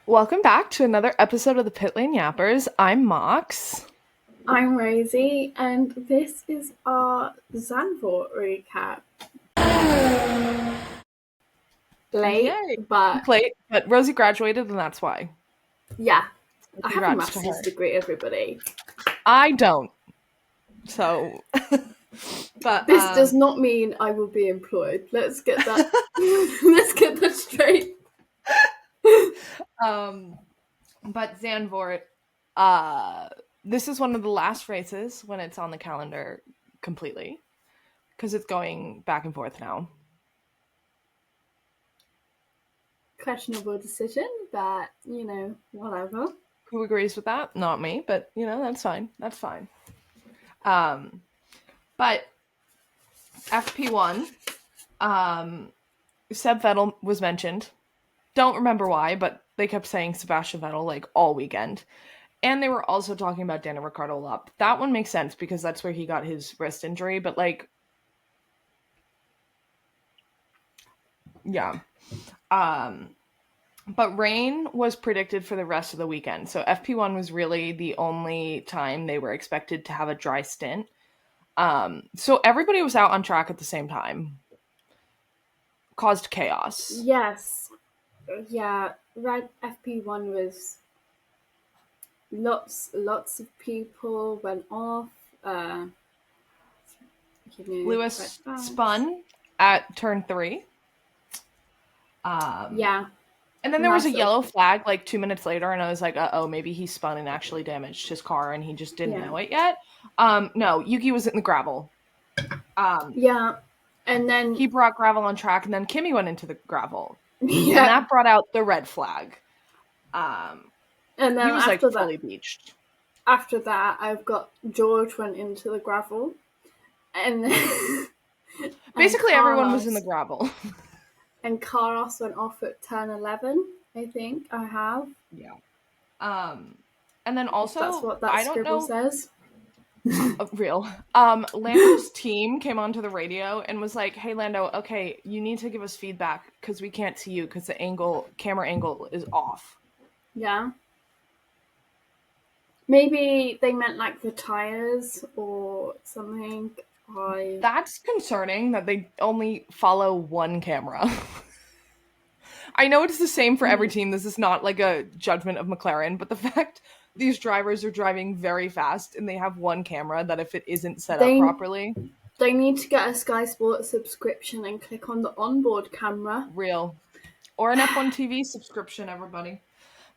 Welcome back to another episode of the Pit Lane Yappers. I'm Mox. I'm Rosie, and this is our Zandvoort recap. Late, Yay! but Late, but Rosie graduated, and that's why. yeah, I have a Congrats to master's her. degree, everybody. I don't. So, but This does not mean I will be employed. Let's get that. Let's get that straight. um, but Zandvoort, this is one of the last races when it's on the calendar completely because it's going back and forth now. Questionable decision, but whatever. Who agrees with that? Not me, but that's fine. That's fine. But FP1, Seb Vettel was mentioned. Don't remember why, but they kept saying Sebastian Vettel like all weekend. And they were also talking about Daniel Ricciardo a lot. That one makes sense because that's where he got his wrist injury, but yeah. But rain was predicted for the rest of the weekend. So FP1 was really the only time they were expected to have a dry stint. So everybody was out on track at the same time. Caused chaos. Yes, yeah. Red FP1 was lots of people went off. Lewis spun at turn 3. Yeah. And then there was a yellow flag like 2 minutes later, and I was like, uh-oh, maybe he spun and actually damaged his car and he just didn't know it yet. No, Yuki was in the gravel. Yeah. And then he brought gravel on track, and then Kimi went into the gravel. Yeah. And that brought out the red flag. And then he was after like fully beached. After that, I've got George went into the gravel. And then basically everyone was in the gravel. And Carlos went off at turn 11, I think I have. Yeah. And then also, that's what that scribble says. Real. Lando's team came onto the radio and was like, "Hey, Lando, okay, you need to give us feedback because we can't see you because the camera angle is off." Yeah. Maybe they meant like the tires or something. That's concerning that they only follow one camera. I know it's the same for every team. This is not like a judgment of McLaren, but the fact these drivers are driving very fast and they have one camera that if it isn't set up properly, they need to get a Sky Sports subscription and click on the onboard camera. Real. Or an F1 TV subscription, everybody.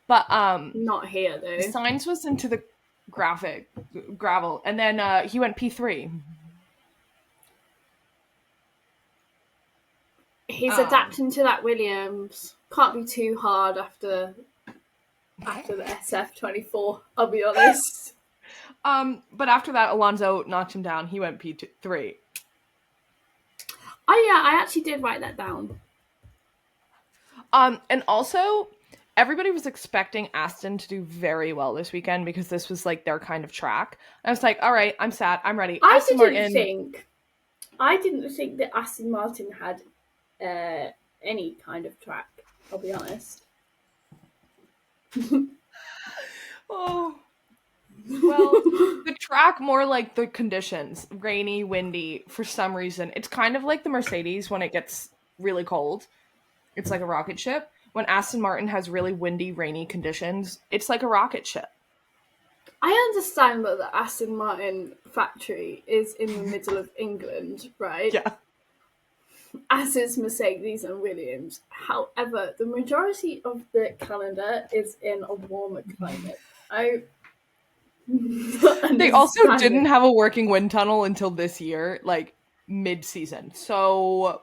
But not here though. Sainz was into the gravel, and then he went P3. He's adapting to that Williams. Can't be too hard after the SF24, I'll be honest. But after that, Alonso knocked him down. He went P3. Oh yeah, I actually did write that down. And also, everybody was expecting Aston to do very well this weekend because this was like their kind of track. And I was like, all right, I'm sad. I'm ready. I didn't think that Aston Martin had any kind of track, I'll be honest. Oh. Well, the track more like the conditions. Rainy, windy, for some reason. It's kind of like the Mercedes when it gets really cold. It's like a rocket ship. When Aston Martin has really windy, rainy conditions, it's like a rocket ship. I understand that the Aston Martin factory is in the middle of England, right? Yeah. As is Mercedes and Williams. However, the majority of the calendar is in a warmer climate. They also didn't have a working wind tunnel until this year, like mid-season. So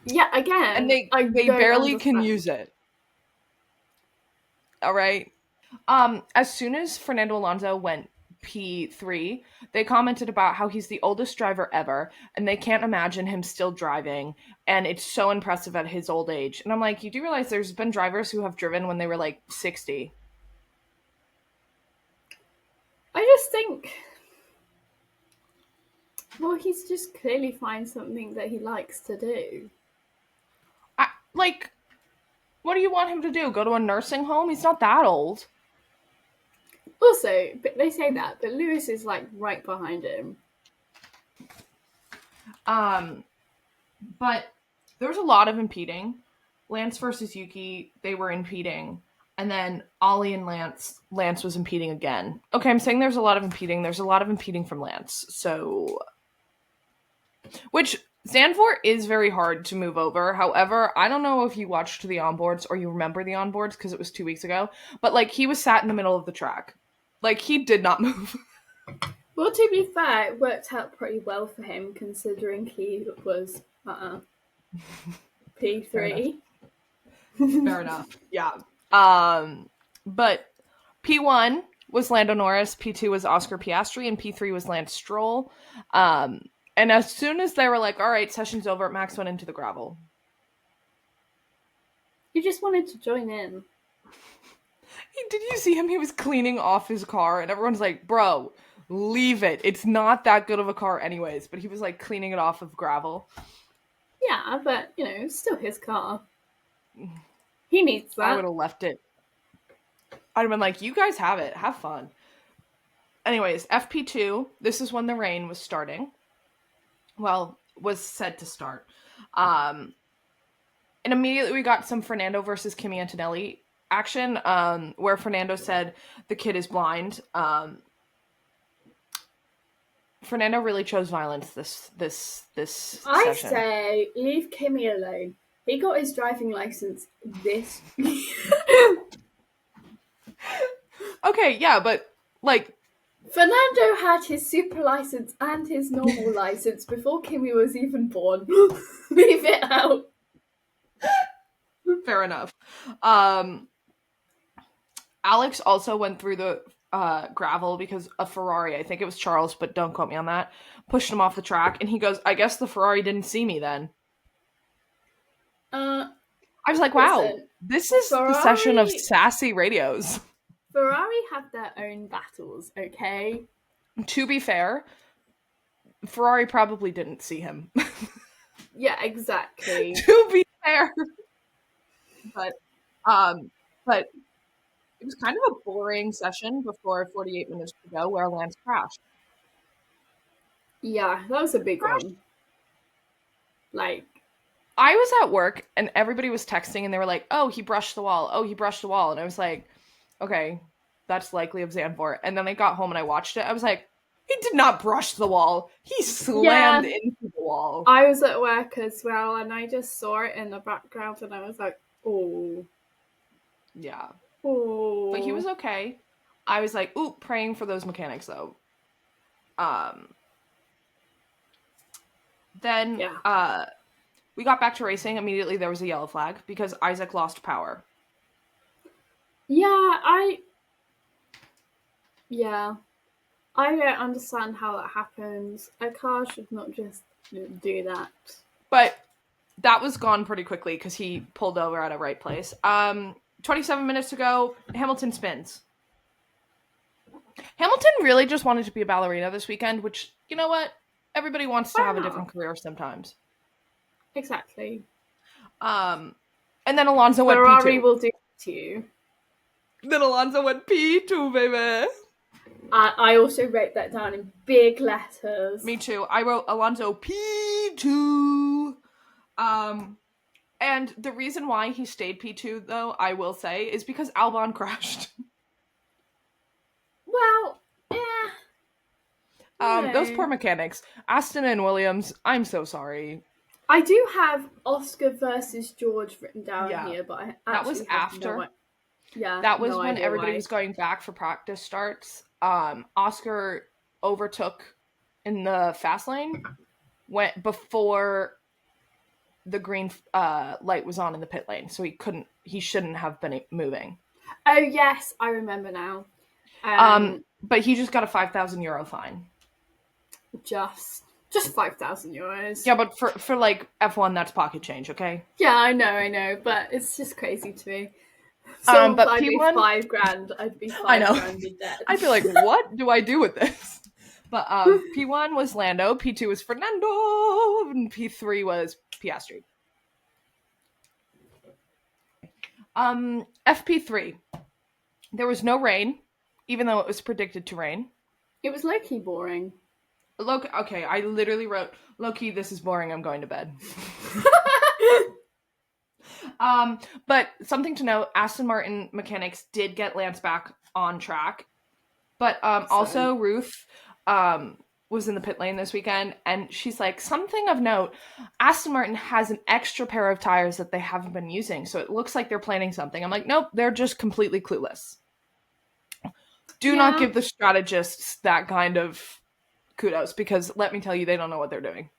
yeah, again, and they barely can use it. All right. As soon as Fernando Alonso went P3, they commented about how he's the oldest driver ever and they can't imagine him still driving, and it's so impressive at his old age. And I'm like, you do realize there's been drivers who have driven when they were like 60. I just think, well, he's just clearly find something that he likes to do. What do you want him to do? Go to a nursing home? He's not that old. Also, but they say that, but Lewis is like right behind him. But there was a lot of impeding. Lance versus Yuki, they were impeding. And then Ollie and Lance was impeding again. Okay, I'm saying there's a lot of impeding. There's a lot of impeding from Lance. So, which Zandvoort is very hard to move over. However, I don't know if you watched the onboards or you remember the onboards because it was 2 weeks ago. But like he was sat in the middle of the track. Like he did not move. Well, to be fair, it worked out pretty well for him considering he was P3. Fair enough. Yeah. But P1 was Lando Norris, P2 was Oscar Piastri, and P3 was Lance Stroll. And as soon as they were like, all right, session's over, Max went into the gravel. He just wanted to join in. Did you see him? He was cleaning off his car, and everyone's like, bro, leave it. It's not that good of a car anyways. But he was like cleaning it off of gravel. Yeah, but, it's still his car. He needs that. I would have left it. I'd have been like, you guys have it. Have fun. Anyways, FP2, this is when the rain was starting. Well, was said to start. And immediately we got some Fernando versus Kimi Antonelli action, where Fernando said the kid is blind. Fernando really chose violence this I session. say leave Kimi alone. He got his driving license this. Okay, yeah, but like Fernando had his super license and his normal license before Kimi was even born. Leave it out. Fair enough. Alex also went through the gravel because a Ferrari, I think it was Charles, but don't quote me on that, pushed him off the track, and he goes, I guess the Ferrari didn't see me then. I was like, wow, listen, this is Ferrari, the session of sassy radios. Ferrari have their own battles, okay? To be fair, Ferrari probably didn't see him. Yeah, exactly. To be fair. But it was kind of a boring session before 48 minutes to go where Lance crashed. Yeah, that was a big one. Like, I was at work and everybody was texting and they were like, oh, he brushed the wall. Oh, he brushed the wall. And I was like, okay, that's likely of Zandvoort. And then I got home and I watched it. I was like, he did not brush the wall. He slammed into the wall. I was at work as well and I just saw it in the background and I was like, oh. Yeah. Oh. But he was okay. I was like, ooh, praying for those mechanics though. Then we got back to racing. Immediately there was a yellow flag because Isack lost power. Yeah, I don't understand how that happens. A car should not just do that. But that was gone pretty quickly because he pulled over at a right place. 27 minutes to go, Hamilton spins. Hamilton really just wanted to be a ballerina this weekend, which, you know what? Everybody wants to have a different career sometimes. Exactly. And then Alonso went P2. Ferrari will do it to you. Then Alonso went P2, baby. I also wrote that down in big letters. Me too. I wrote Alonso P2. And the reason why he stayed P2, though, I will say, is because Albon crashed. Well, yeah. Those poor mechanics. Aston and Williams, I'm so sorry. I do have Oscar versus George written down here, but that was after. Yeah, that was when everybody was going back for practice starts. Oscar overtook in the fast lane, went before the green light was on in the pit lane, so he shouldn't have been moving. Oh yes, I remember now. But he just got a €5,000 fine. Just 5,000 euros. Yeah, but for like F1, that's pocket change, okay? Yeah, I know, but it's just crazy to me. So but I'd P1, be $5,000. I'd be $5,000 in debt. I'd be like, what do I do with this? But P1 was Lando, P2 was Fernando, and P3 was Piastri. FP3. There was no rain, even though it was predicted to rain. It was low-key boring. Okay, I literally wrote, low-key, this is boring, I'm going to bed. But something to note, Aston Martin mechanics did get Lance back on track. But also Ruth was in the pit lane this weekend, and she's like, something of note, Aston Martin has an extra pair of tires that they haven't been using, so it looks like they're planning something. I'm like, nope, they're just completely clueless. Do not give the strategists that kind of kudos, because let me tell you, they don't know what they're doing.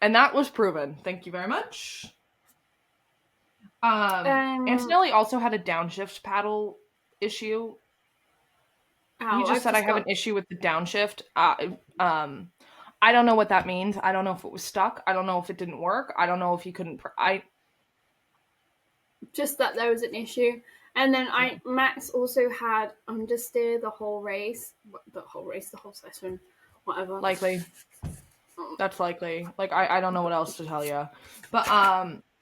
And that was proven. Thank you very much. Antonelli also had a downshift paddle issue. He just said, I have an issue with the downshift. I don't know what that means. I don't know if it was stuck. I don't know if it didn't work. I don't know if he couldn't... Just that there was an issue. And then Max also had understeer the whole whole session, whatever. Likely. That's likely. Like, I don't know what else to tell you. But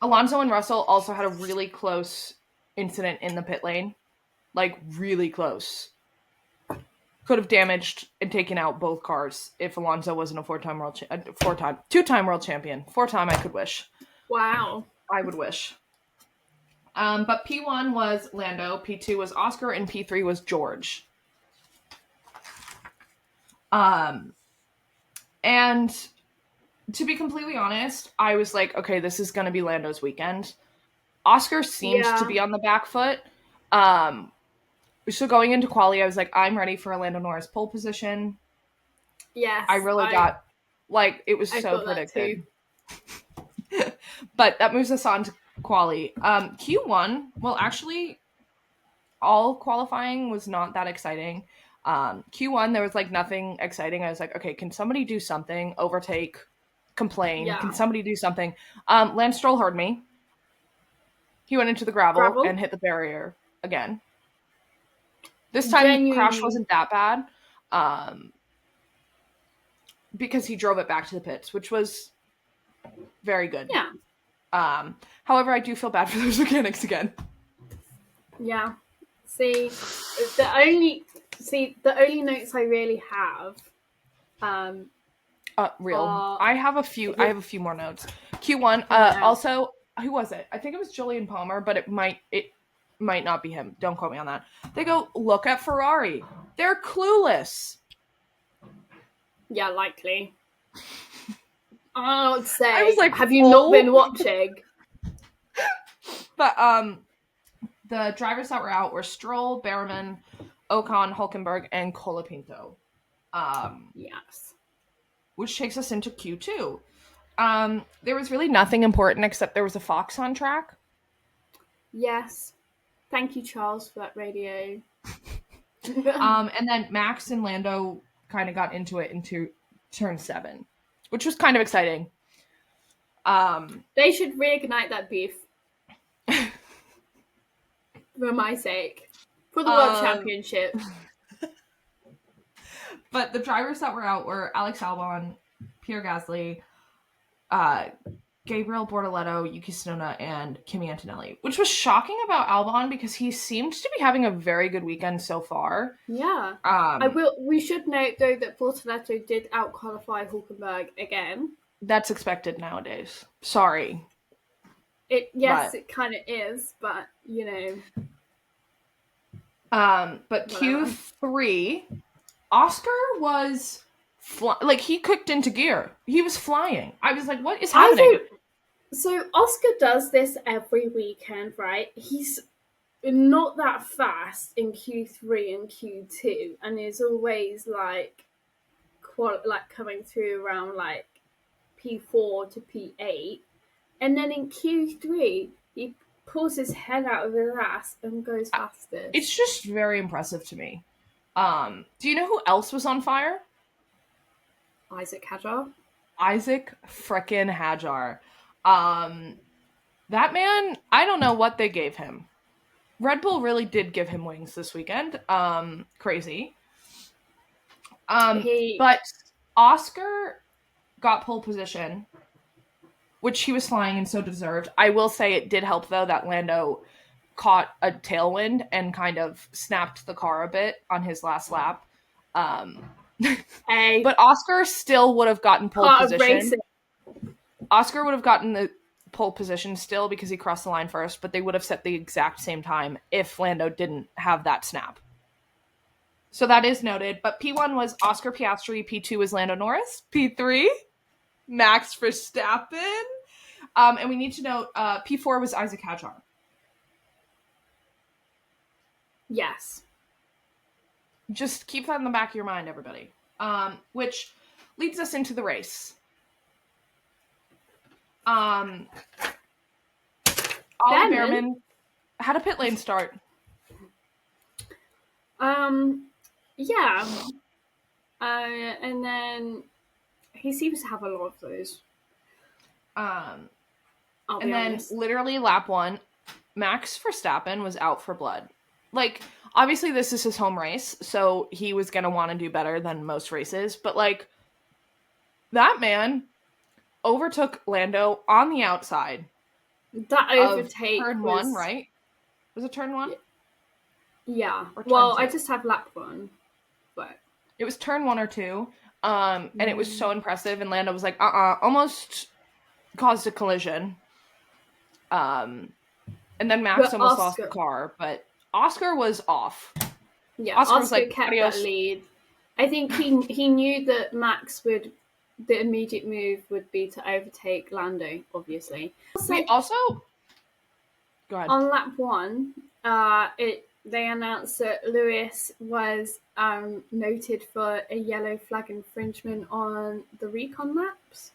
Alonso and Russell also had a really close incident in the pit lane. Like, really close. Could have damaged and taken out both cars if Alonso wasn't a two-time world champion. 4-time, I could wish. Wow. I would wish. But P1 was Lando, P2 was Oscar, and P3 was George. And to be completely honest, I was like, okay, this is going to be Lando's weekend. Oscar seemed to be on the back foot. So going into quali, I was like, I'm ready for a Lando Norris pole position. Yes. I really got, like, it was so predicted. But that moves us on to quali. Q1, well, actually, all qualifying was not that exciting. Q1, there was, like, nothing exciting. I was like, okay, can somebody do something? Overtake, complain. Yeah. Can somebody do something? Lance Stroll heard me. He went into the gravel and hit the barrier again. This time, the crash wasn't that bad. Because he drove it back to the pits, which was very good. Yeah. However, I do feel bad for those mechanics again. Yeah. The only notes I really have. I have a few. I have a few more notes. Q1. Also, who was it? I think it was Julian Palmer, but it might not be him. Don't quote me on that. They go, look at Ferrari. They're clueless. Yeah, likely. I would say. I was like, have you not been watching? But the drivers that were out were Stroll, Behrman, Ocon, Hulkenberg, and Colapinto. Yes. Which takes us into Q2. There was really nothing important except there was a fox on track. Yes. Thank you, Charles, for that radio. And then Max and Lando kind of got into it into turn 7, which was kind of exciting. They should reignite that beef. For my sake. For the World Championship. But the drivers that were out were Alex Albon, Pierre Gasly, Gabriel Bortoleto, Yuki Tsunoda, and Kimi Antonelli, which was shocking about Albon because he seemed to be having a very good weekend so far. Yeah. We should note, though, that Bortoleto did out-qualify Hulkenberg again. That's expected nowadays. Sorry. It kind of is, but, you know. But Q3, Oscar was... he kicked into gear. He was flying. I was like, what is happening? So Oscar does this every weekend, right? He's not that fast in Q3 and Q2, and is always coming through around P4 to P8. And then in Q3, he pulls his head out of his ass and goes faster. It's just very impressive to me. Do you know who else was on fire? Isack Hadjar. Isack frickin' Hadjar. That man, I don't know what they gave him. Red Bull really did give him wings this weekend. Crazy. But Oscar got pole position, which he was flying and so deserved. I will say it did help, though, that Lando caught a tailwind and kind of snapped the car a bit on his last lap. But Oscar still would have gotten pole position. Oscar would have gotten the pole position still because he crossed the line first, but they would have set the exact same time if Lando didn't have that snap. So that is noted. But P1 was Oscar Piastri, P2 was Lando Norris, P3, Max Verstappen. And we need to note P4 was Isack Hadjar. Yes. Just keep that in the back of your mind, everybody. Which leads us into the race. Ollie Behrman had a pit lane start. Yeah. And then he seems to have a lot of those. And then literally lap 1, Max Verstappen was out for blood. Like, obviously this is his home race, so he was going to want to do better than most races. But, like, that man overtook Lando on the outside. That overtake turn was... 1, right? Was it turn 1? Yeah. Well, 2? I just have lap 1, but... It was turn 1 or 2, and it was so impressive, and Lando was like, almost caused a collision. And then Max almost lost the car, but Oscar was off. Yeah, Oscar was like, kept that lead. I think he knew that Max would... The immediate move would be to overtake Lando, obviously. We also... Go ahead. On lap 1, they announced that Lewis was noted for a yellow flag infringement on the recon laps.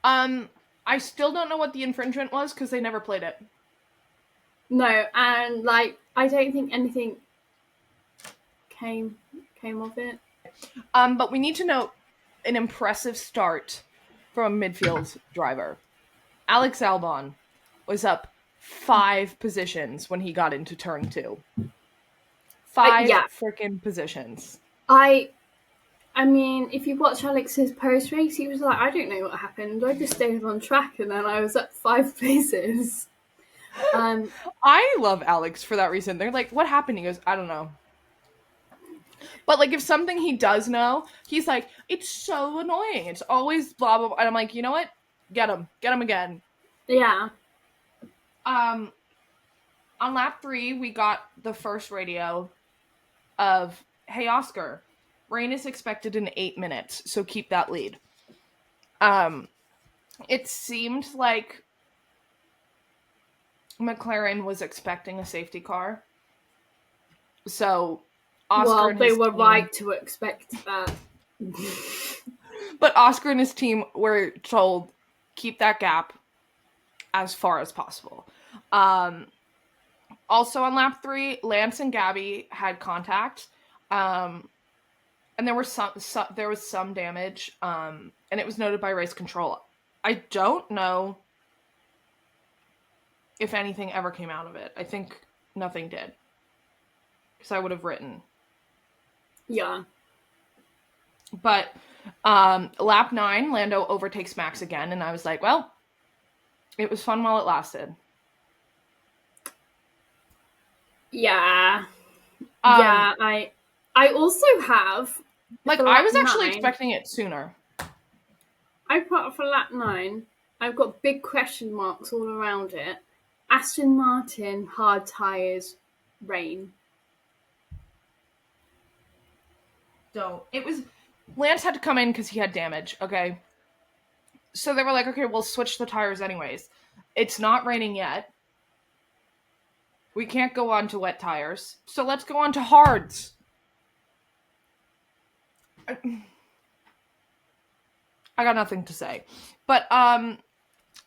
I still don't know what the infringement was because they never played it. No, and like I don't think anything came of it. But we need to note an impressive start from a midfield driver. Alex Albon was up 5 positions when he got into turn 2. 5 freaking positions. I mean, if you watch Alex's post-race, he was like, I don't know what happened. I just stayed on track and then I was up 5 places. I love Alex for that reason. They're like, what happened? He goes, I don't know. But, like, if something he does know, he's like, it's so annoying. It's always blah, blah, blah. And I'm like, you know what? Get him. Get him again. Yeah. On lap 3, we got the first radio of, hey, Oscar, rain is expected in 8 minutes, so keep that lead. It seemed like McLaren was expecting a safety car. So Oscar and his they were team, right to expect that. But Oscar and his team were told, keep that gap as far as possible. Also on lap 3, Lance and Gabby had contact. And there was some damage. And it was noted by race control. I don't know if anything ever came out of it. I think nothing did. Because I would have written. Yeah. But lap 9, Lando overtakes Max again, and I was like, well, it was fun while it lasted. Yeah. I also have... Like, I was actually expecting it sooner. I put for lap 9, I've got big question marks all around it. Aston Martin, hard tyres, rain. Don't. It was... Lance had to come in because he had damage, okay? So they were like, okay, we'll switch the tires anyways. It's not raining yet. We can't go on to wet tires. So let's go on to hards. I got nothing to say. But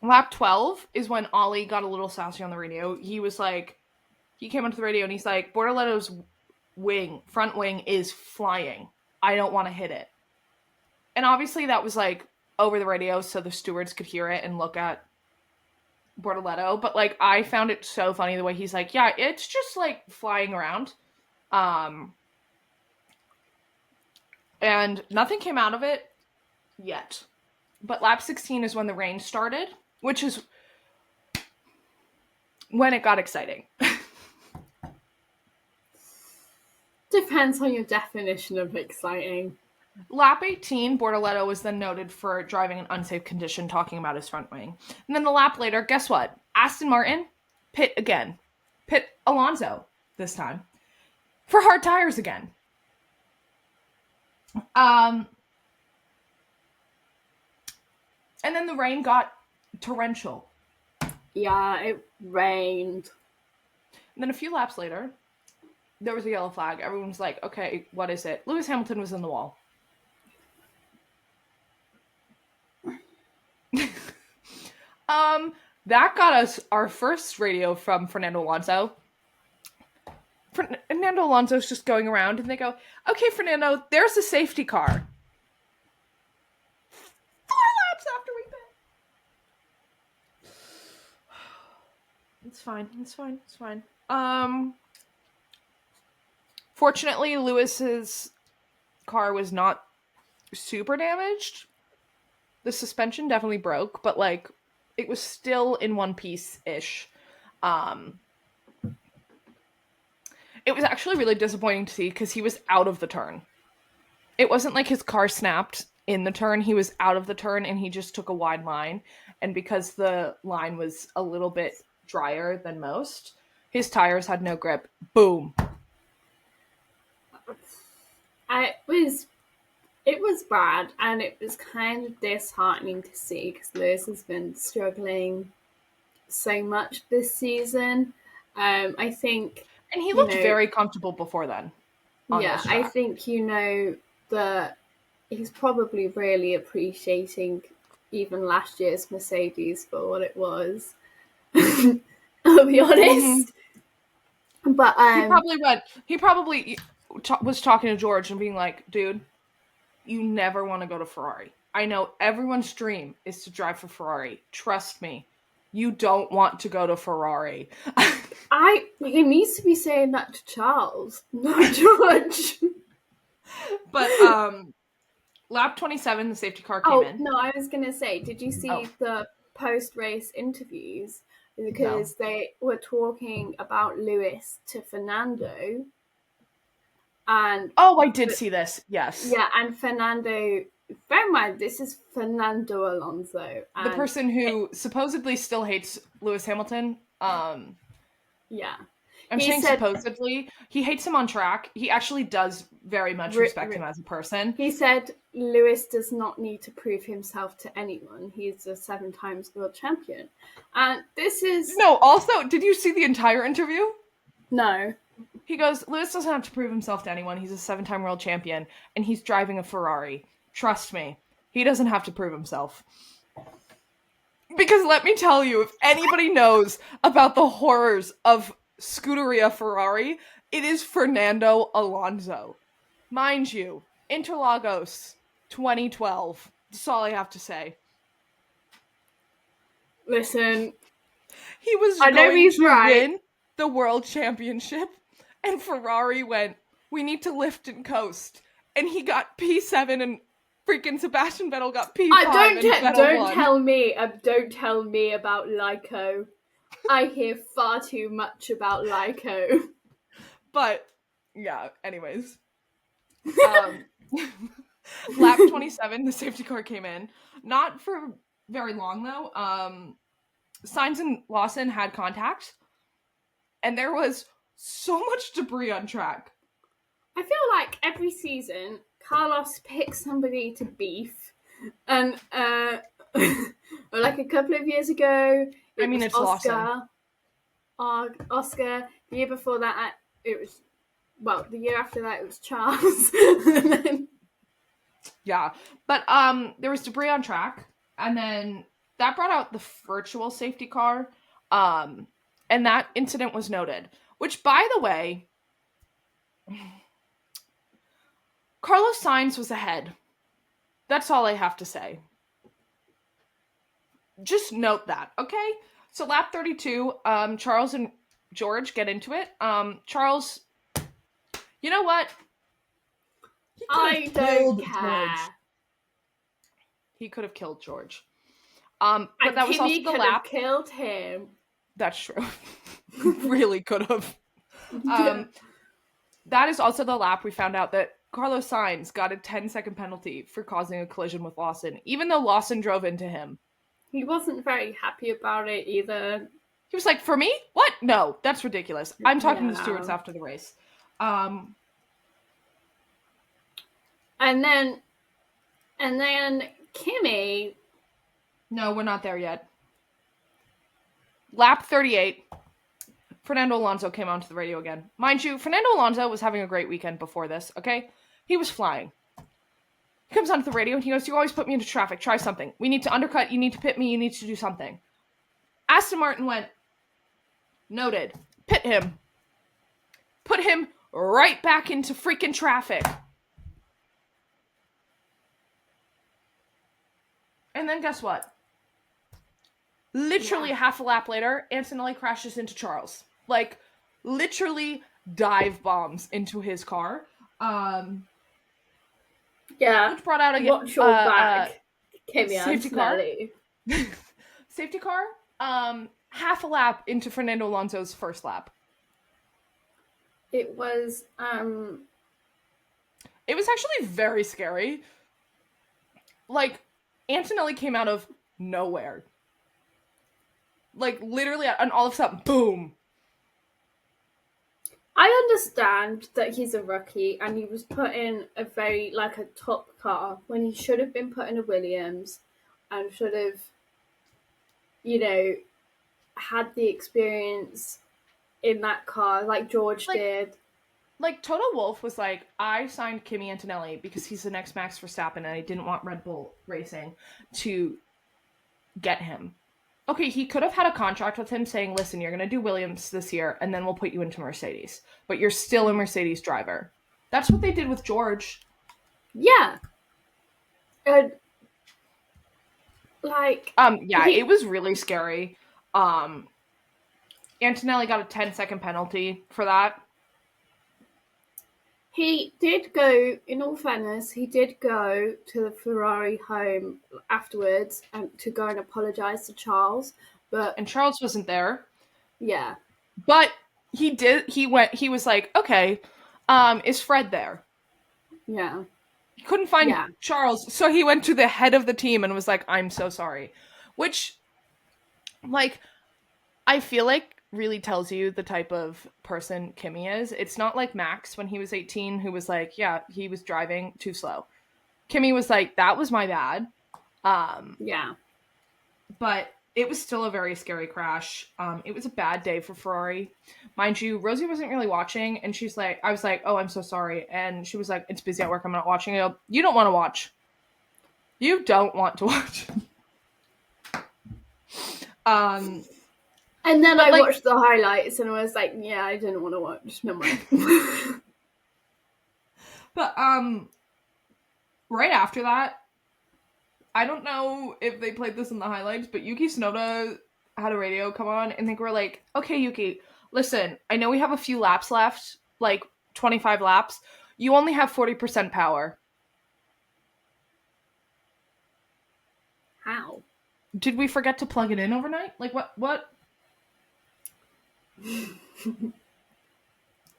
lap 12 is when Ollie got a little sassy on the radio. He was like, he came onto the radio and he's like, Bortoletto's front wing is flying. I don't want to hit it. And obviously that was like over the radio so the stewards could hear it and look at Bortoletto. But like, I found it so funny the way he's like, yeah, it's just like flying around. And nothing came out of it yet. But lap 16 is when the rain started, which is when it got exciting. Depends on your definition of exciting. Lap 18, Bortoleto was then noted for driving in unsafe condition, talking about his front wing. And then the lap later, guess what? Aston Martin, pit again. Pit Alonso this time. For hard tires again. And then the rain got torrential. Yeah, it rained. And then a few laps later, there was a yellow flag. Everyone was like, okay, what is it? Lewis Hamilton was in the wall. That got us our first radio from Fernando Alonso. Fernando Alonso's just going around and they go, okay, Fernando, there's a safety car. 4 laps after we pit. It's fine. Fortunately, Lewis's car was not super damaged. The suspension definitely broke, but like it was still in one piece-ish. It was actually really disappointing to see because he was out of the turn. It wasn't like his car snapped in the turn. He was out of the turn and he just took a wide line. And because the line was a little bit drier than most, his tires had no grip. Boom. It was bad, and it was kind of disheartening to see because Lewis has been struggling so much this season. I think, and he looked very comfortable before then. Yeah, I think that he's probably really appreciating even last year's Mercedes for what it was. I'll be honest. Mm-hmm. But he probably was talking to George and being like, dude, you never want to go to Ferrari. I know everyone's dream is to drive for Ferrari. Trust me, you don't want to go to Ferrari. He needs to be saying that to Charles, not George. But lap 27, the safety car came in. No, I was gonna say, did you see the post-race interviews? Because they were talking about Lewis to Fernando. And I did see this. Yes. Yeah, and Fernando. Bear in mind, this is Fernando Alonso, the person who supposedly still hates Lewis Hamilton. Yeah, I'm saying supposedly. He hates him on track. He actually does very much respect him as a person. He said Lewis does not need to prove himself to anyone. He's a 7 times world champion, and this is Also, did you see the entire interview? No. He goes, Lewis doesn't have to prove himself to anyone. He's a 7-time world champion, and he's driving a Ferrari. Trust me, he doesn't have to prove himself. Because let me tell you, if anybody knows about the horrors of Scuderia Ferrari, it is Fernando Alonso. Mind you, Interlagos, 2012. That's all I have to say. Listen, he was going to win the world championship, and Ferrari went, we need to lift and coast. And he got P7 and freaking Sebastian Vettel got P5 Don't tell me about Lyco. I hear far too much about Lyco. But, yeah, anyways. Lap 27, the safety car came in. Not for very long, though. Sainz and Lawson had contact. And there was so much debris on track. I feel like every season, Carlos picks somebody to beef. And, like a couple of years ago, it's Oscar. Oscar. The year before that, it was, the year after that, it was Charles. Yeah. But there was debris on track. And then that brought out the virtual safety car. And that incident was noted. Which, by the way, Carlos Sainz was ahead. That's all I have to say. Just note that, okay? So lap 32, Charles and George get into it. Charles, you know what? I don't care. He could have killed George. But that was also the lap. Killed him. That's true. Really could have. That is also the lap we found out that Carlos Sainz got a 10-second penalty for causing a collision with Lawson, even though Lawson drove into him. He wasn't very happy about it either. He was like, for me? What? No, that's ridiculous. I'm talking to stewards after the race. And then Kimi. No, we're not there yet. Lap 38. Fernando Alonso came onto the radio again. Mind you, Fernando Alonso was having a great weekend before this, okay? He was flying. He comes onto the radio and he goes, you always put me into traffic. Try something. We need to undercut. You need to pit me. You need to do something. Aston Martin went, noted. Pit him. Put him right back into freaking traffic. And then guess what? Literally half a lap later, Antonelli crashes into Charles. Like, literally dive bombs into his car. Which brought out a watch your back. Safety car. Safety car. Half a lap into Fernando Alonso's first lap. It was actually very scary. Like, Antonelli came out of nowhere. Like, literally, and all of a sudden, boom. I understand that he's a rookie and he was put in a very, a top car when he should have been put in a Williams and should have, had the experience in that car like George did. Like, Toto Wolff was like, I signed Kimi Antonelli because he's the next Max Verstappen and I didn't want Red Bull Racing to get him. Okay, he could have had a contract with him saying, listen, you're going to do Williams this year, and then we'll put you into Mercedes. But you're still a Mercedes driver. That's what they did with George. Yeah. It was really scary. Antonelli got a 10-second penalty for that. He did go, in all fairness, he did go to the Ferrari home afterwards to go and apologise to Charles. And Charles wasn't there. Yeah. But he was like, okay, is Fred there? Yeah. He couldn't find Charles, so he went to the head of the team and was like, I'm so sorry. Which, I feel like really tells you the type of person Kimi is. It's not like Max when he was 18 who was like, yeah, he was driving too slow. Kimi was like, that was my bad. Yeah. But it was still a very scary crash. It was a bad day for Ferrari. Mind you, Rosie wasn't really watching and she's like, I was like, oh, I'm so sorry. And she was like, it's busy at work, I'm not watching. I go, you don't want to watch. You don't want to watch. And then I watched the highlights and I was like, yeah, I didn't want to watch. Never mind. But right after that, I don't know if they played this in the highlights, but Yuki Tsunoda had a radio come on and they were like, okay, Yuki, listen, I know we have a few laps left, 25 laps. You only have 40% power. How? Did we forget to plug it in overnight? What?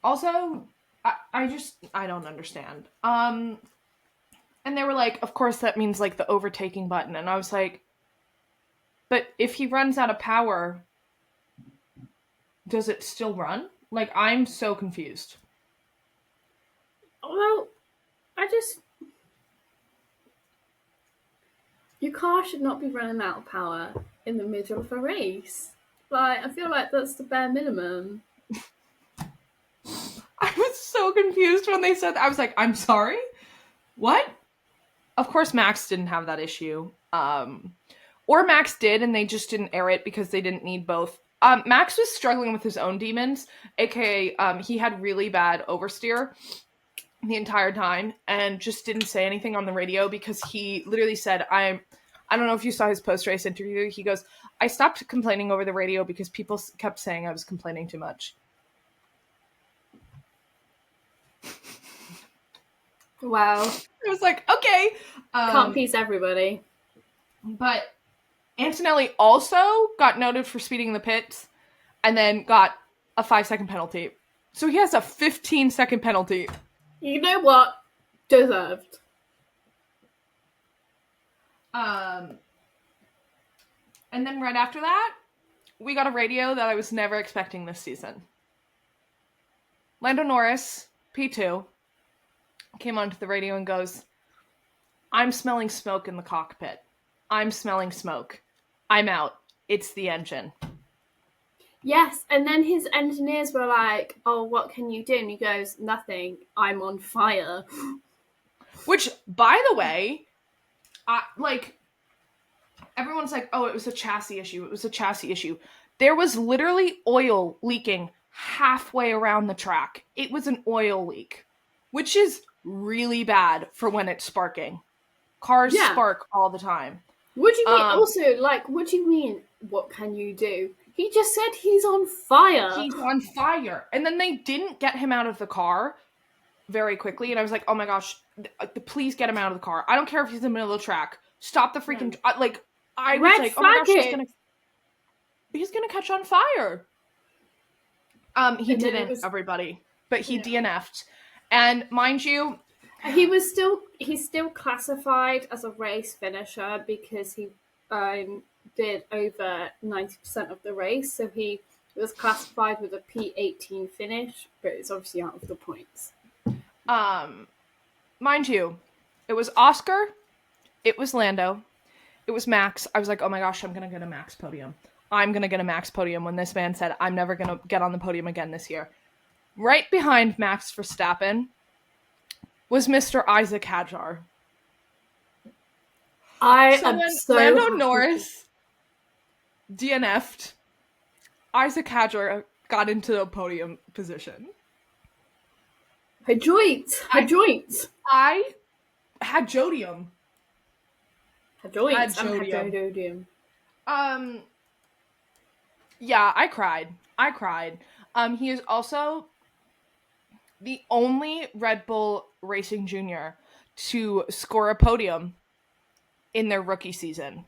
Also, I don't understand. And they were like, of course that means the overtaking button. And I was like, but if he runs out of power, does it still run? I'm so confused. Well, your car should not be running out of power in the middle of a race. I feel like that's the bare minimum. I was so confused when they said that. I was like, I'm sorry? What? Of course, Max didn't have that issue. Or Max did, and they just didn't air it because they didn't need both. Max was struggling with his own demons, aka he had really bad oversteer the entire time and just didn't say anything on the radio because he literally said, I don't know if you saw his post-race interview. He goes, I stopped complaining over the radio because people kept saying I was complaining too much. Wow. It was like, okay. Can't please everybody. But Antonelli also got noted for speeding the pits. and then got a 5-second penalty. So he has a 15-second penalty. You know what? Deserved. And then right after that, we got a radio that I was never expecting this season. Lando Norris, P2, came onto the radio and goes, "I'm smelling smoke in the cockpit. I'm smelling smoke. I'm out. It's the engine." Yes, and then his engineers were like, "Oh, what can you do?" And he goes, "Nothing. I'm on fire." Which, by the way, everyone's like, "Oh, it was a chassis issue. It was a chassis issue." There was literally oil leaking halfway around the track. It was an oil leak, which is really bad for when it's sparking. Cars spark all the time. What do you mean? Also, what do you mean, what can you do? He just said he's on fire. He's on fire. And then they didn't get him out of the car very quickly. And I was like, oh my gosh, please get him out of the car. I don't care if he's in the middle of the track. Stop the freaking... I was like, oh my gosh, he's gonna catch on fire. He didn't, everybody. But he DNF'd. And mind you... He's still classified as a race finisher because he did over 90% of the race, so he was classified with a P18 finish, but it's obviously out of the points. Mind you, it was Oscar, it was Lando, it was Max. I was like, oh my gosh, I'm gonna get a Max podium. I'm gonna get a Max podium when this man said, I'm never gonna get on the podium again this year. Right behind Max Verstappen was Mr. Isack Hadjar. Lando Norris DNF'd. Isack Hadjar got into the podium position. Hadjoint. I had Jodium. Hadjoint. Yeah, I cried. He is also the only Red Bull Racing Junior to score a podium in their rookie season.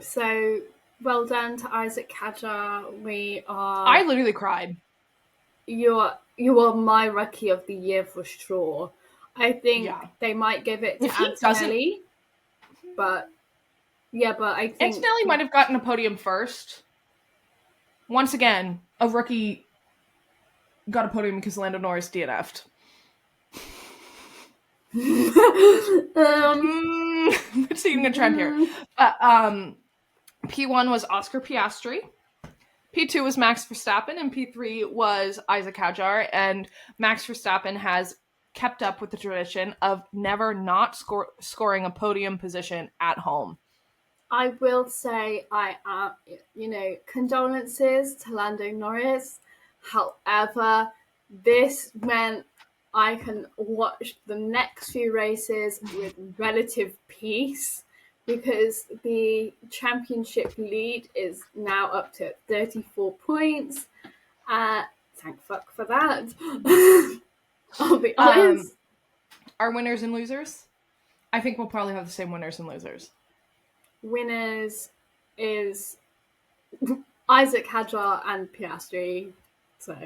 So, well done to Isack Hadjar. I literally cried. You are my rookie of the year for sure. I think they might give it to Antonelli. But I think... Antonelli might have gotten a podium first. Once again, a rookie got a podium because Lando Norris DNF'd. Seeing a trend here. P1 was Oscar Piastri. P2 was Max Verstappen, and P3 was Isack Hadjar. And Max Verstappen has kept up with the tradition of never not scoring a podium position at home. I will say, condolences to Lando Norris. However, this meant I can watch the next few races with relative peace because the championship lead is now up to 34 points. Thank fuck for that. I'll be honest. Our winners and losers? I think we'll probably have the same winners and losers. Winners is Isack Hadjar and Piastri. So,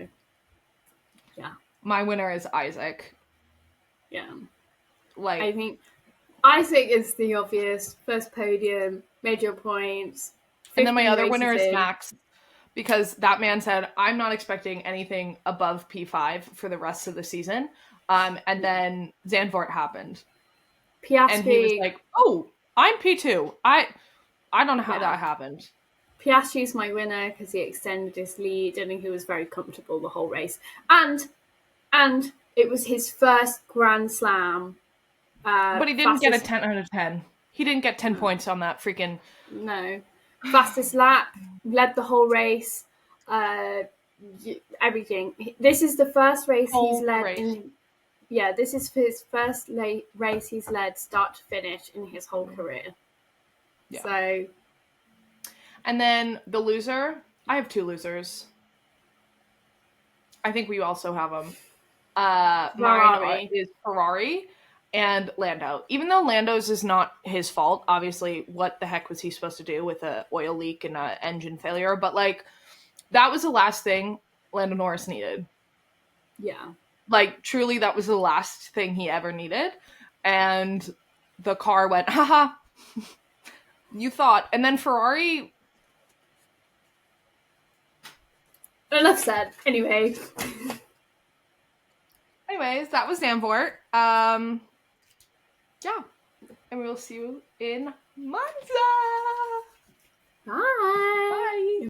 yeah. My winner is Isack. Yeah. I think Isack is the obvious first podium, major points. And then my other winner is Max, because that man said, I'm not expecting anything above P5 for the rest of the season. And then Zandvoort happened. Piastri. And he was like, oh, I'm P2. I don't know how that happened. Piastri's my winner because he extended his lead and he was very comfortable the whole race. And it was his first Grand Slam. But he didn't get a 10 out of 10. He didn't get 10 points on that freaking... No. Fastest lap, led the whole race, everything. This is the first race he's led this is his first race he's led start to finish in his whole career. Yeah. So... And then the loser, I have two losers. I think we also have them. Mine is Ferrari and Lando. Even though Lando's is not his fault, obviously, what the heck was he supposed to do with an oil leak and an engine failure? But, that was the last thing Lando Norris needed. Yeah. Like, truly, that was the last thing he ever needed. And the car went, haha, you thought. And then Ferrari... Enough said. Anyways, that was Zandvoort. Yeah. And we will see you in Monza. bye. Bye.